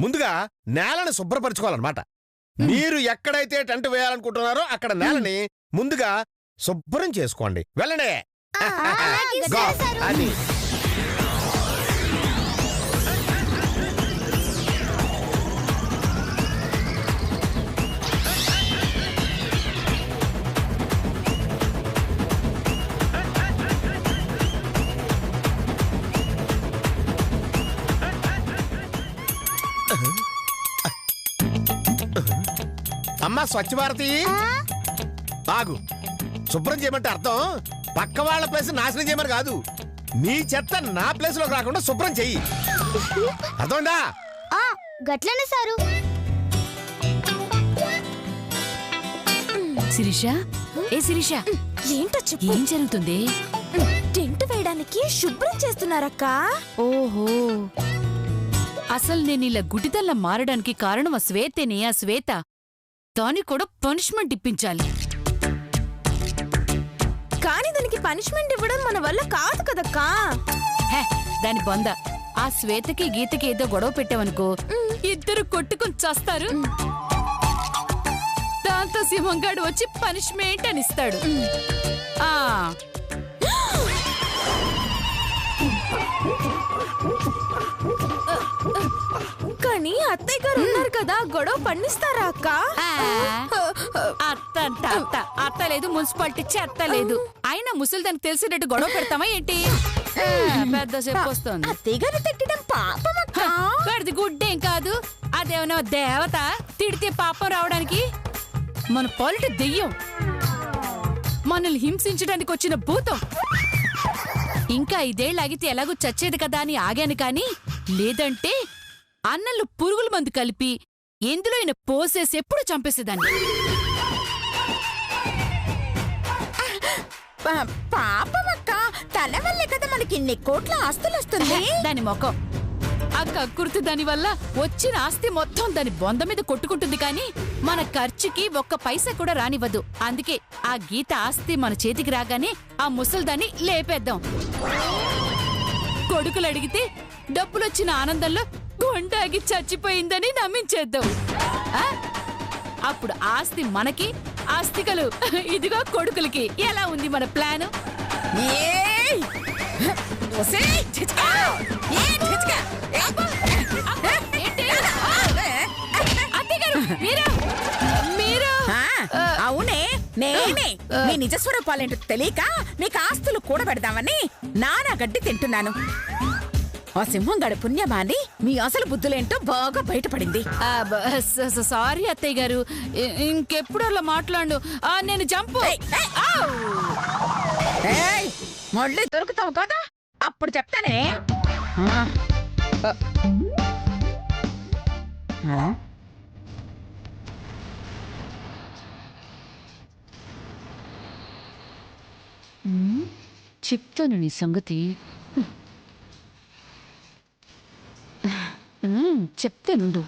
ముందుగా నేలని శుభ్రపరచుకోవాలన్నమాట. మీరు ఎక్కడైతే టెంట్ వేయాలనుకుంటున్నారో అక్కడ నేలని ముందుగా శుభ్రం చేసుకోండి. వెళ్ళండి. అది అమ్మా స్వచ్ఛ భారతి ఆగు. శుభ్రం చేయమంటే అర్థం పక్క వాళ్ళ ప్లేస్ నాశనం చేయమని కాదు. నీ చెత్త నా ప్లేస్ లోకి రాకుండా శుభ్రం చెయ్యి. అర్థందా? గట్లనే సారు. శిరీష, ఏ శిరీష, ఏంటో చెప్పు. ఏం జరుగుతుంది? టెంట్ వేయడానికి శుభ్రం చేస్తున్నారక్క. ఓహో, అసలు నేను ఇలా గుడిదల్లా మారడానికి కారణం ఆ శ్వేతేనే. ఆ శ్వేత దానికి కూడా పనిష్మెంట్ ఇప్పించాలి. కానీ దానికి పనిష్మెంట్ ఇవ్వడం మన వల్ల కాదు కదక్కా. హే, దాని బొంద. ఆ శ్వేతకి గీతకి ఏదో గొడవ పెట్టావనుకో, ఇద్దరు కొట్టుకుని చస్తారు. దాంతో సింహంగాడు వచ్చి పనిష్మెంట్ అని ఇస్తాడు. ఆ కానీ అత్తయ్య గారు ఉన్నారు కదా, గొడవ పండిస్తారా అక్క? అత్త అంట అత్త. అత్త లేదు, మున్సిపాలిటీ చెత్త లేదు. అయినా ముసలి దానికి తెలిసినట్టు గొడవ పెడతామా ఏంటి? పెద్ద చెప్పు వస్తుంది. అత్తయ్య గారు తిట్టడం పాపం అక్క. వాడిది గుడ్డేం కాదు. అదేమన్నా దేవత తిడితే పాపం రావడానికి? మన పాలిట దెయ్యం, మనల్ని హింసించడానికి వచ్చిన భూతం. ఇంకా 5 ఏళ్ళు ఆగితే ఎలాగూ చచ్చేది కదా అని ఆగాను. కానీ లేదంటే అన్నంలో పురుగుల మందు కలిపి ఎందులో అయినా పోసేసి ఎప్పుడు చంపేసేదాన్ని. పాపం అక్క, తన వల్లే కదా మనకి ఇన్ని కోట్ల ఆస్తులు వస్తుంది. దాని మొఖం. ఆ కక్కుర్తి దాని వల్ల వచ్చిన ఆస్తి మొత్తం దాని బొంద మీద కొట్టుకుంటుంది. కానీ మన ఖర్చుకి 1 పైసా కూడా రానివ్వదు. అందుకే ఆ గీత ఆస్తి మన చేతికి రాగానే ఆ ముసల్దాన్ని లేపేద్దాం. కొడుకులు అడిగితే డబ్బులొచ్చిన ఆనందంలో గుండాగి చచ్చిపోయిందని నమ్మించేద్దాం. అప్పుడు ఆస్తి మనకి, ఆస్తికలు ఇదిగో కొడుకులకి. ఎలా ఉంది మన ప్లాను? అవునే, నేనే మీ నిజస్వరూపాలేంటో తెలియక మీకు ఆస్తులు కూడబెడదామని నానా గడ్డి తింటున్నాను. ఆ సింహంగాడి పుణ్యమాని మీ అసలు బుద్ధులేంటో బాగా బయటపడింది. సారీ అత్తయ్య గారు, ఇంకెప్పుడు అలా మాట్లాడు. నేను జంపు. మళ్ళీ దొరుకుతావు కదా, అప్పుడు చెప్తానే. చెప్తాను నీ సంగతి. చెప్తానుండు.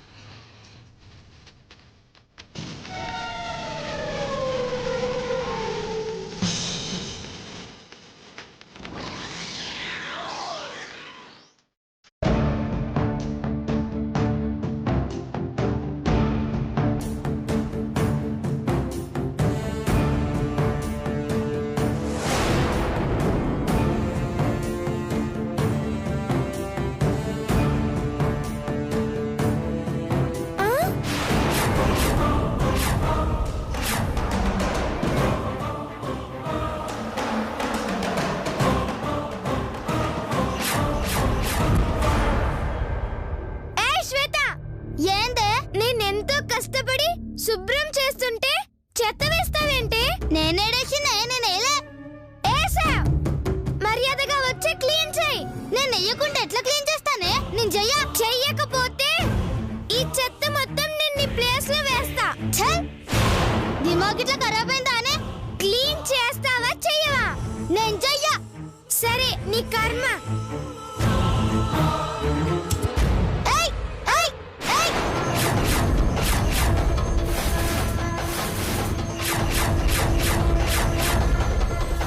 శుభ్రం చేస్తుంటే చెత్త వేస్తావేంటి? మర్యాదగా వచ్చి క్లీన్ చేయి. నేను వెయ్యకుండా ఎట్లా క్లీన్ చేస్తానే? నేను చెయ్యకపోతే ఈ చెత్త మొత్తం నేను నీ ప్లేస్ లో వేస్తా. దిమాగ్ ఇట్లా ఖరాబ్ అయిందా అని క్లీన్ చేస్తావా చెయ్యవా? నేను చెయ్య. సరే నీ కర్మ.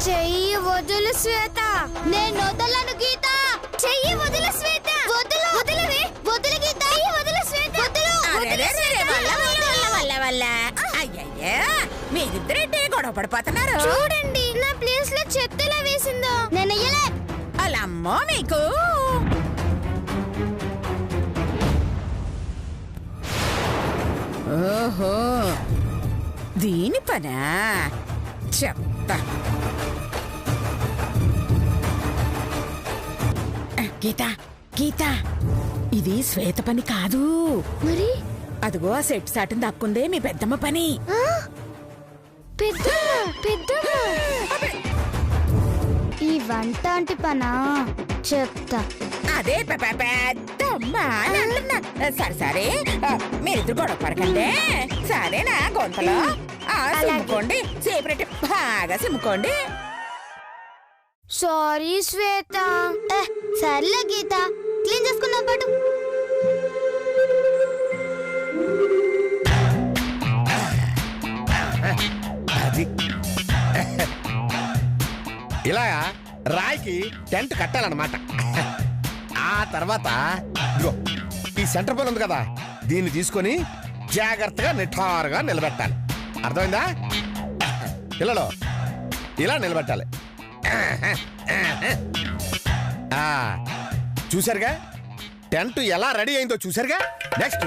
చెయ్యి వదులు శ్వేత. నేను వదలను గీత. చెయ్యి వదులు శ్వేత. వదలవే. వదులు గీత. వదులు శ్వేత. గొడవ పడిపోతున్నారు? చూడండి నా ప్లేస్ లో చెత్త ఎలా వేసిందో. నేను వెయ్యలే. అమ్మో మీకు ఓహో దీని పనా చెప్తా. గీత గీత ఇది శ్వేత పని కాదు. మరి అదిగో ఆ సెట్ సాటుని దక్కుందే మీ పెద్దమ్మ పని. పెద్దమ్మ ఈ వంట అంటే పనా చెప్తా. అదే పెద్దమ్మ అని అంటున్నా. సరే సరే మీరిద్దరు గొడవ పడకండి సరేనా? గొంతలో సిమ్ముకోండి, సేపరెట్టి బాగా సిమ్ముకోండి. సారీ శ్వేత. సర్లే గీత, క్లీన్ చేసుకున్నా పాటు. అది ఇలా రాయికి టెంట్ కట్టాలన్నమాట. ఆ తర్వాత ఇదిగో ఈ సెంటర్ పోల్ ఉంది కదా, దీన్ని తీసుకొని జాగ్రత్తగా నిఠారుగా నిలబెట్టాలి. అర్థమైందా? పిల్లలు ఇలా నిలబెట్టాలి. చూసారుగా టెంట్ ఎలా రెడీ అయిందో చూసారుగా. నెక్స్ట్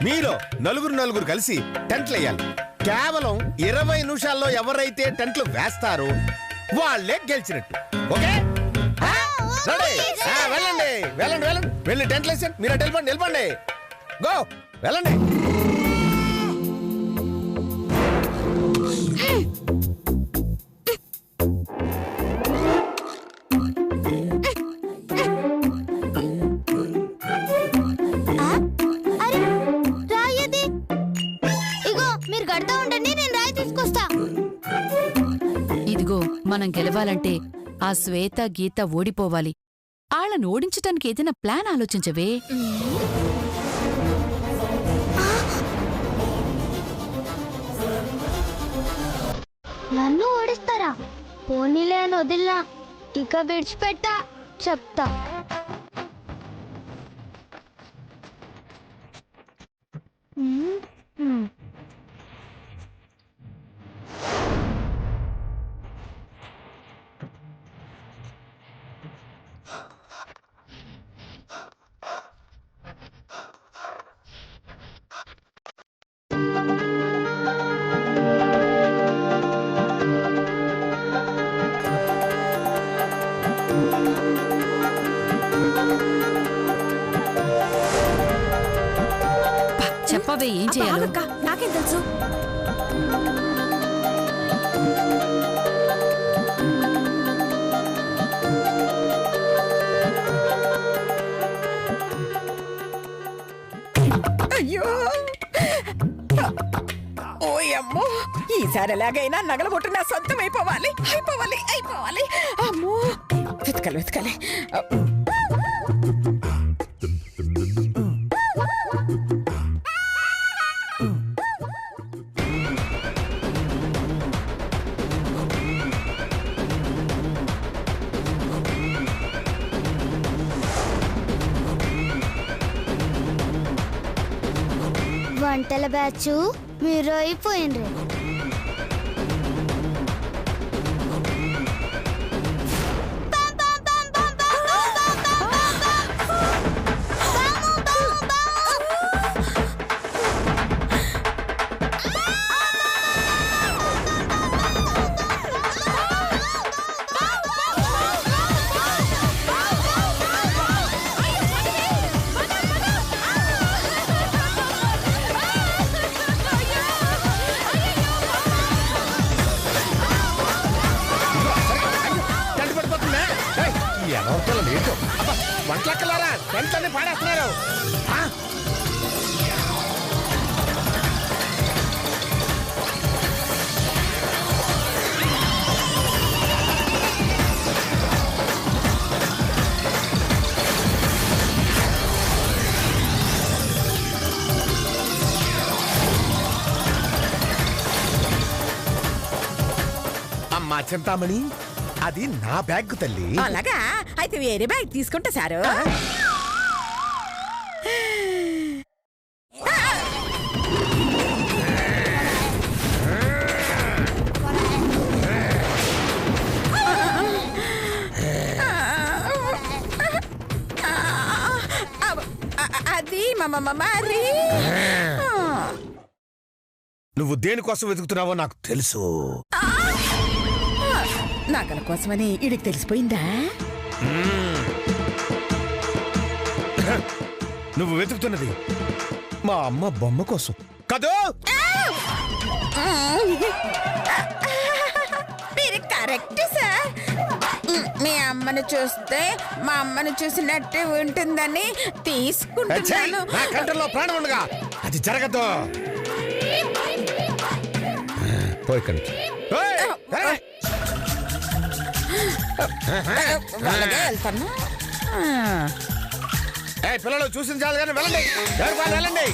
మీలో నలుగురు కలిసి టెంట్లు వేయాలి. కేవలం 20 నిమిషాల్లో ఎవరైతే టెంట్లు వేస్తారో వాళ్ళే గెలిచినట్టు. ఓకే? రెడీ? వెళ్ళండి వెళ్ళండి వెళ్ళండి, వెళ్ళి టెంట్లు వేసాను. మీరు అటు వెళ్ళిపోండి, వెళ్ళిపోండి. గో వెళ్ళండి. ఇదిగో మనం గెలవాలంటే ఆ శ్వేత గీత ఓడిపోవాలి. ఆళ్ళను ఓడించటానికి ఏదైనా ప్లాన్ ఆలోచించవే. నన్ను ఓడిస్తారా? పోనీలే అని వదిలినా, ఇక విడిచిపెట్టా చెప్తా. చెప్పవే ఏం చేయాలో. నాకేం తెలుసు. అయ్యో ఓయమ్మో, ఈసారి ఎలాగైనా నగల కొట్టు నా సొంతం అయిపోవాలి. అమ్మో వెతకాలి. వంటల బ్యాచ్ మీరు అయిపోయిండ్రు. వంటలక్కలారా టెంట్లన్నీ పాడేస్తున్నారు. అమ్మా చింతామణి, అది నా బ్యాగ్ తల్లి. అలాగా? అయితే వేరే బ్యాగ్ తీసుకుంటా సారు. మరి నువ్వు దేనికోసం వెతుకుతున్నావో నాకు తెలుసు. నగల కోసమని ఇడికి తెలిసిపోయిందా? నువ్వు వెతుకుతున్నది మా అమ్మ బొమ్మ కోసం కదూ? మీరు కరెక్ట్ సార్. మీ అమ్మను చూస్తే మా అమ్మను చూసినట్టే ఉంటుందని తీసుకుంటున్నాను. నా కంటల్లో ప్రాణం ఉండగా అది జరగదు. పోయి కంటి వెళ్తాను. పిల్లలు చూసిన చాలు కానీ వెళ్ళండి, వెళ్ళండి.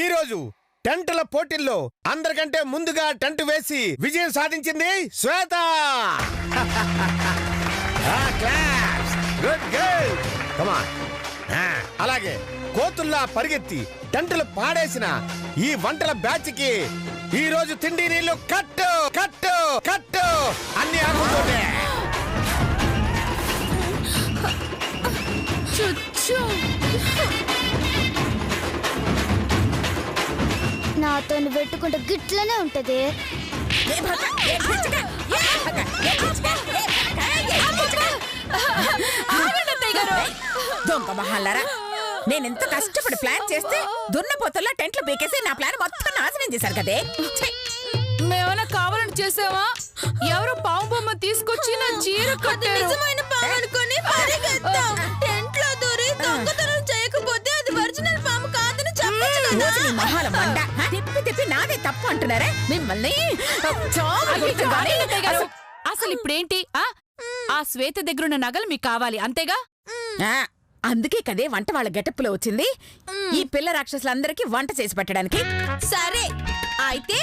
ఈరోజు టెంట్ల పోటీల్లో అందరికంటే ముందుగా టెంట్ వేసి విజయం సాధించింది శ్వేత. Good girl. Come on. అలాగే కోతుల్లా పరిగెత్తి టెంట్లు పాడేసిన ఈ వంటల బ్యాచ్ కి ఈ రోజు తిండి నీళ్లు కట్టు కట్టు కట్టు అన్ని ఆడుతుంటే. నాతో పెట్టుకుంటే గిట్లనే ఉంటది. దొంగ మహాలరా, నేనెంత కష్టపడి ప్లాన్ చేస్తే దున్నపోతల్లో టెంట్లు బీకేసి నా ప్లాన్ మొత్తం నాశనం చేశారు కదే. మేమైనా కావాలని చేసావా? ఎవరో పాము బొమ్మ తీసుకొచ్చి నా చీర కట్టారు. నిజమైన పాము అనుకొని పరిగెత్తాం. టెంట్లో దూరి దొంగతనం చేయకపోతే అది ఒరిజినల్ పాము కాదని చెప్పొచ్చు కదా. మహాల మండ తిప్పి తిప్పి నాదే తప్పు అంటున్నారే మిమ్మల్ని. అసలు ఇప్పుడేంటి? ఆ శ్వేత దగ్గరున్న నగలు మీకు కావాలి అంతేగా? అందుకే కదే వంట వాళ్ళ గెటప్పులో వచ్చింది. ఈ పిల్ల రాక్షసులందరికీ వంట చేసి పెట్టడానికి. సరే అయితే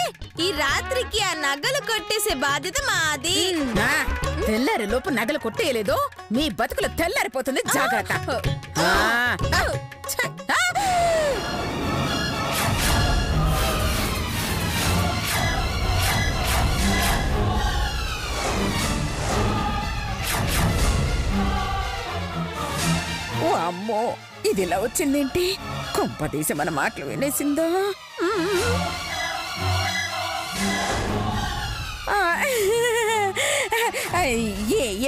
ఈ రాత్రికి ఆ నగలు కొట్టేసే బాధ్యత మాది. తెల్లారి లోపు నగలు కొట్టేయలేదు మీ బతుకులు తెల్లారిపోతుంది. జాగ్రత్త. ఓ అమ్మో, ఇది ఇలా వచ్చిందేంటి? కొంపదీసి మన మాటలు వినేసిందో.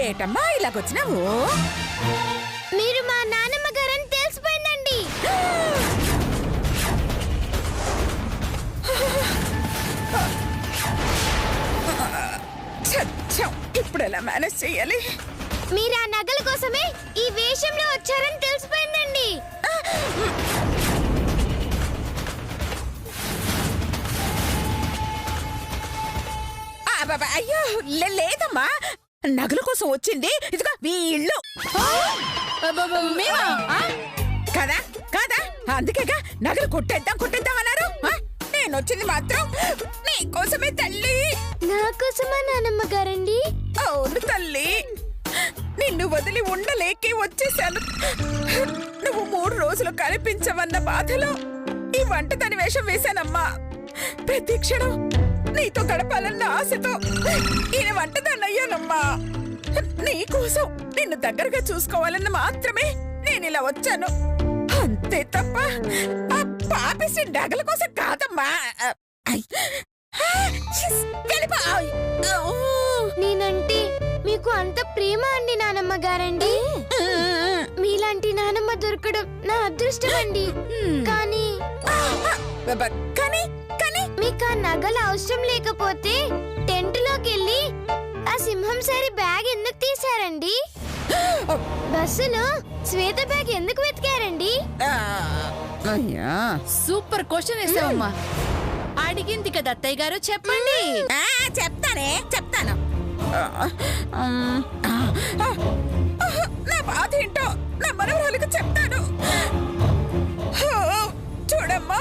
ఏటమ్మా ఇలాగొచ్చినావు? మీరు మా నాన్నమ్మ గారని తెలిసిపోయిందండి. ఇప్పుడు ఎలా మేనేజ్ చెయ్యాలి? మీరు ఆ నగల కోసమే ఈ వేషంలో వచ్చారని తెలిసిపోయిందండి. అయ్యో లేదమ్మా, నగల కోసం వచ్చింది ఇదిగో వీళ్ళు కదా కదా. అందుకేగా నగలు కొట్టేద్దాం అన్నారు. నేను వచ్చింది మాత్రం నీ కోసమే తల్లి. నా కోసమా నానమ్మ గారండి? అవును తల్లి, నిన్ను వదిలి ఉండలేకే వచ్చేసాను. నువ్వు 3 రోజులు కనిపించవన్న బాధలో ఈ వంటదాని వేషం వేశానమ్మా. ప్రతి క్షణం నీతో గడపాలన్న ఆశతో ఈయన వంటదాన్ని అయ్యానమ్మా. నీకోసం నిన్ను దగ్గరగా చూసుకోవాలన్న మాత్రమే నేను ఇలా వచ్చాను. అంతే తప్ప ఆ పాపిసి నగల కోసం కాదమ్మా. నేనంటే మీకు అంత ప్రేమ అండి నానమ్మ గారండి. మీలాంటి నానమ్మ దొరకడం నా అదృష్టం అండి. కానీ మీకు ఆ నగలు అవసరం లేకపోతే టెంట్ లోకి వెళ్ళి ఆ సింహం సారి బ్యాగ్ ఎందుకు తీశారండి? బస్సులో శ్వేత బ్యాగ్ ఎందుకు వెతికారండి? Super question వేసావమ్మా. అడిగింది కదా అత్తయ్య గారు, చెప్పండి. చెప్తాను. నా బాధ ఏంటో నా మనవరాలకు చెప్తాను. చూడమ్మా,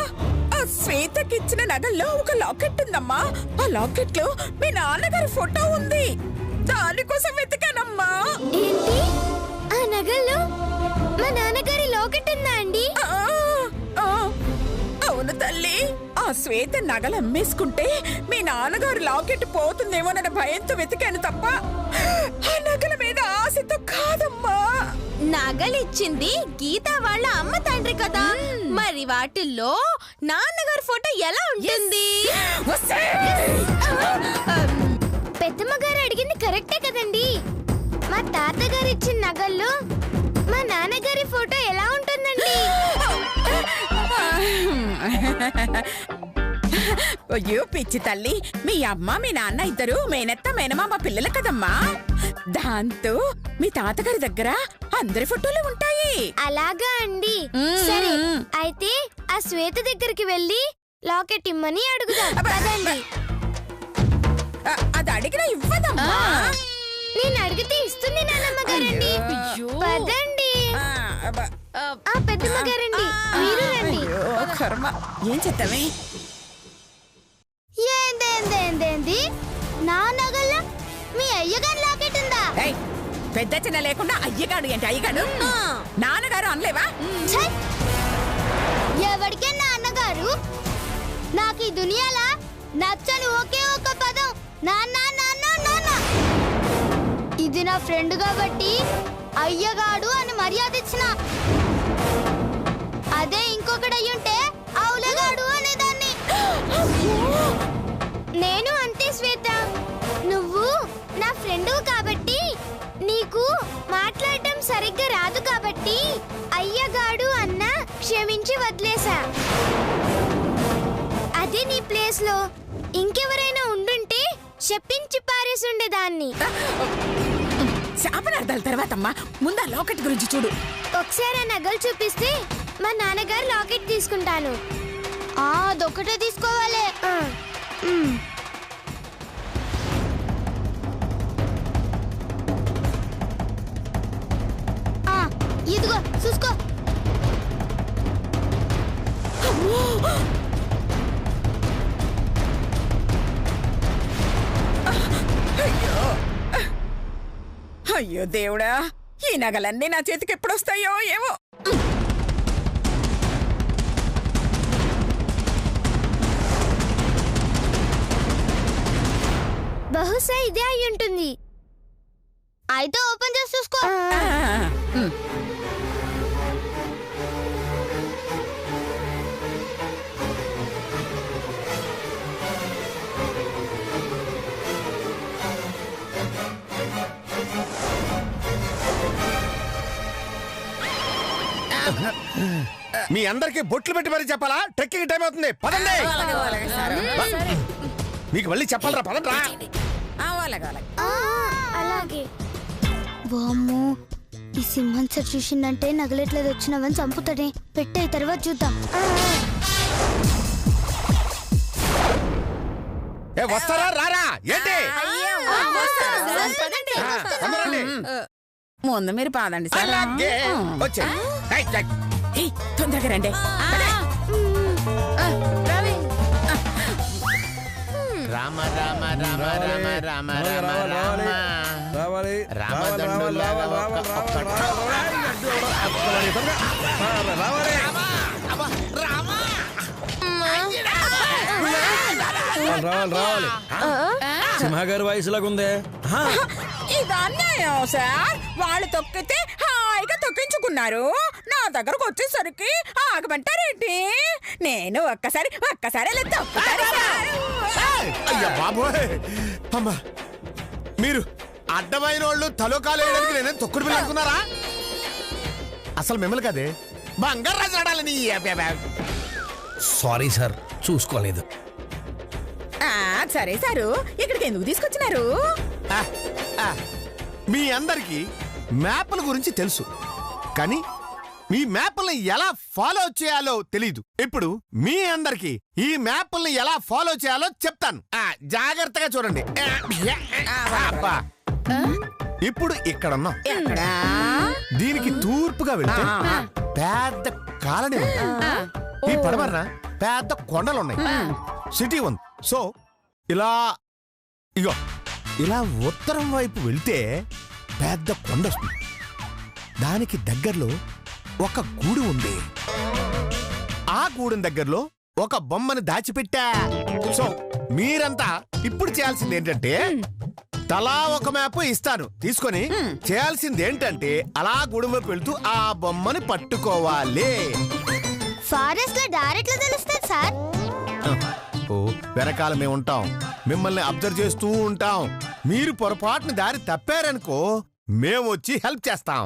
ఆ శ్వేతకిచ్చిన నగల్లో ఒక లాకెట్ ఉందమ్మా. ఆ లాకెట్ లో మీ నాన్నగారి ఫోటో ఉంది. దానికోసం వెతికానమ్మా. ఏంటి? ఆ నగల్లో మా నాన్నగారి లాకెట్ ఉందా అండి? అవును తల్లి, ఆ ఆ శ్వేత నగలు అమ్మేసుకుంటే మీ నాన్నగారు లాకెట్ పోతుందేమోనన్న భయంతో వెతికాను తప్ప ఆ నగల మీద ఆశతో కాదమ్మా. నగలిచ్చింది గీత వాళ్ళ అమ్మ తండ్రి కదా, మరి వాటిల్లో నాన్నగారి ఫోటో ఎలా ఉంటుంది? పెద్దమ్మ గారు అడిగింది కరెక్టే కదండి. మా తాతగారు ఇచ్చిన నగల్లో మా నాన్నగారి ఫోటో ఎలా ఉంటుందండి? అయ్యో పిచ్చి తల్లి, మీ అమ్మ మీ నాన్న ఇద్దరు మేనత్త మేనమామ పిల్లలు కదమ్మా. దాంతో మీ తాతగారి దగ్గర అందరి ఫోటోలు ఉంటాయి. అలాగా అండి. సరే అయితే ఆ శ్వేత దగ్గరికి వెళ్ళి లాకెట్ ఇమ్మని అడుగుదాం పదండి. అది అడిగినా ఇవ్వదమ్మా. నేను అడిగితే ఇస్తుంది నాన్నమ్మ గారండి. పదండి. ఆ పెద్దమ్మ గారండి, మీరు రండి. కర్మ, ఏం చేద్దామే? ఏందేందేందేంది నా నగల్లో మీ అయ్యగారి లాకెట్ ఉందా? ఏయ్, పెద్ద చిన్న లేకుండా అయ్యగాడు ఏంటి అయ్యగాడు? నాన్నగారు అనలేవా? ఛై! ఎవడికే నాన్నగారు? నాకు ఈ దునియాలా నచ్చని ఒకే ఒక పదం నాన్న నాన్న నాన్న. ఇది నా ఫ్రెండ్ కాబట్టి అయ్యగాడు అని మర్యాద ఇచ్చిన. అదే ఇంకొకటి అయ్యుంటే అవులగాడు అనేదాన్ని. నేను అంతే శ్వేత, నువ్వు నా ఫ్రెండ్ కాబట్టి నీకు మాట్లాడటం సరిగ్గా రాదు కాబట్టి అయ్యగాడు అన్న క్షమించి వదిలేసా. అదే నీ ప్లేస్ లో ఇంకెవరైనా ఉండుంటే చెప్పించి పారేసి ఉండేదాన్ని. శాపనార్థాల తర్వాత అమ్మా, ముందు ఆ లాకెట్ గురించి చూడు. ఒకసారి ఆ నగలు చూపిస్తే మా నాన్నగారు లాకెట్ తీసుకుంటాను. అదొక్కటే తీసుకోవాలి. ఇదిగో చూసుకో. అయ్యో దేవుడా, ఈ నగలన్నీ నా చేతికి ఎప్పుడొస్తాయో ఏమో. బహుశా ఇదే అయి ఉంటుంది. అయితే ఓపెన్ చేసి చూసుకో. మీ అందరికి బొట్లు పెట్టి మరీ చెప్పాలా? ట్రెక్కింగ్ టైం అవుతుంది, పదండి. మీకు మళ్ళీ చెప్పాలరా, పదండ్రా. అలాగే. వామ్మో, ఈ సింహం సార్ చూసిందంటే నగలెట్లేదు వచ్చినవని చంపుతాడే. పెట్టే తర్వాత చూద్దాం. వస్తారా రారా ఏంటి? ముందు మీరు పాదండి సార్. తొందరగా రండి. రామ రామ రామ రామ రామ రామ రావాలి. సింహగారి వయసులాగుందే. ఇది అన్యాయం సార్. వాళ్ళు తొక్కితే హాయిగా తొక్కించుకున్నారు, నా దగ్గరకు వచ్చేసరికి ఆగమంటారేంటి? నేను ఒక్కసారి అయ్యా బాబోయ్, అమ్మా మీరు అడ్డమైన వాళ్ళు తలోకాలు వేయడానికి నేనే తొక్కుడు పిల్ల అనుకున్నారా? అసలు మిమ్మల్ని కదే బంగారు రాజు ఆడాలని. సారీ సార్, చూసుకోలేదు. సరే సారు, ఇక్కడికి ఎందుకు తీసుకొచ్చినారు? మీ అందరికి మ్యాప్ల గురించి తెలుసు, కానీ మీ మ్యాప్ల్ని ఎలా ఫాలో చేయాలో తెలీదు. ఇప్పుడు మీ అందరికి ఈ మ్యాప్ల్ని ఎలా ఫాలో చేయాలో చెప్తాను, జాగ్రత్తగా చూడండి. ఇప్పుడు ఇక్కడ ఉన్నాం. దీనికి తూర్పుగా వెళ్తే పెద్ద కాలనీ ఉంది. ఈ పడమరన పెద్ద కొండలున్నాయి, సిటీ ఉంది. సో ఇలా ఇలా ఉత్తరం వైపు వెళ్తే పెద్ద కొండ వస్తుంది. దానికి దగ్గరలో ఒక గూడు ఉంది. ఆ గూడెం దగ్గరలో ఒక బొమ్మని దాచిపెట్టా. సో మీరంతా ఇప్పుడు చేయాల్సింది ఏంటంటే తలా ఒక మ్యాప్ ఇస్తాను తీసుకొని చేయాల్సింది ఏంటంటే అలా గుడిలోకి వెళ్తూ ఆ బొమ్మని పట్టుకోవాలి. ఫారెస్ట్ లో డైరెక్ట్ లో తెలుస్తుంది సార్. ఓ వెనకాల మేము ఉంటాం, మిమ్మల్ని అబ్జర్వ్ చేస్తూ ఉంటాం. మీరు పొరపాటున దారి తప్పారనుకో మేము వచ్చి హెల్ప్ చేస్తాం.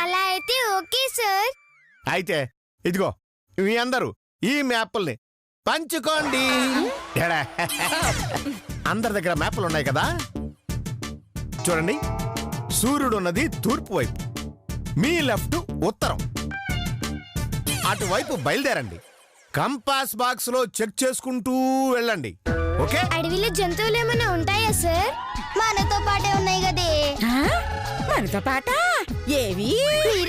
అలా అయితే ఓకే సార్. అయితే ఇదిగో మీ అందరూ ఈ మ్యాప్ల్ని పంచుకోండి. ఎడా. అందరి దగ్గర మ్యాప్లు ఉన్నాయి కదా, చూడండి. సూర్యుడు ఉన్నది తూర్పు వైపు, మీ లెఫ్ట్ ఉత్తరం. అటువైపు బయలుదేరండి. కంపాస్ బాక్స్ లో చెక్ చేసుకుంటూ వెళ్ళండి. ఓకే? అడవిలో జంతువులు ఏమైనా ఉంటాయా సార్? మనతో పాటే ఉన్నాయి కదే. మనతో పాట ఏవి? మీరు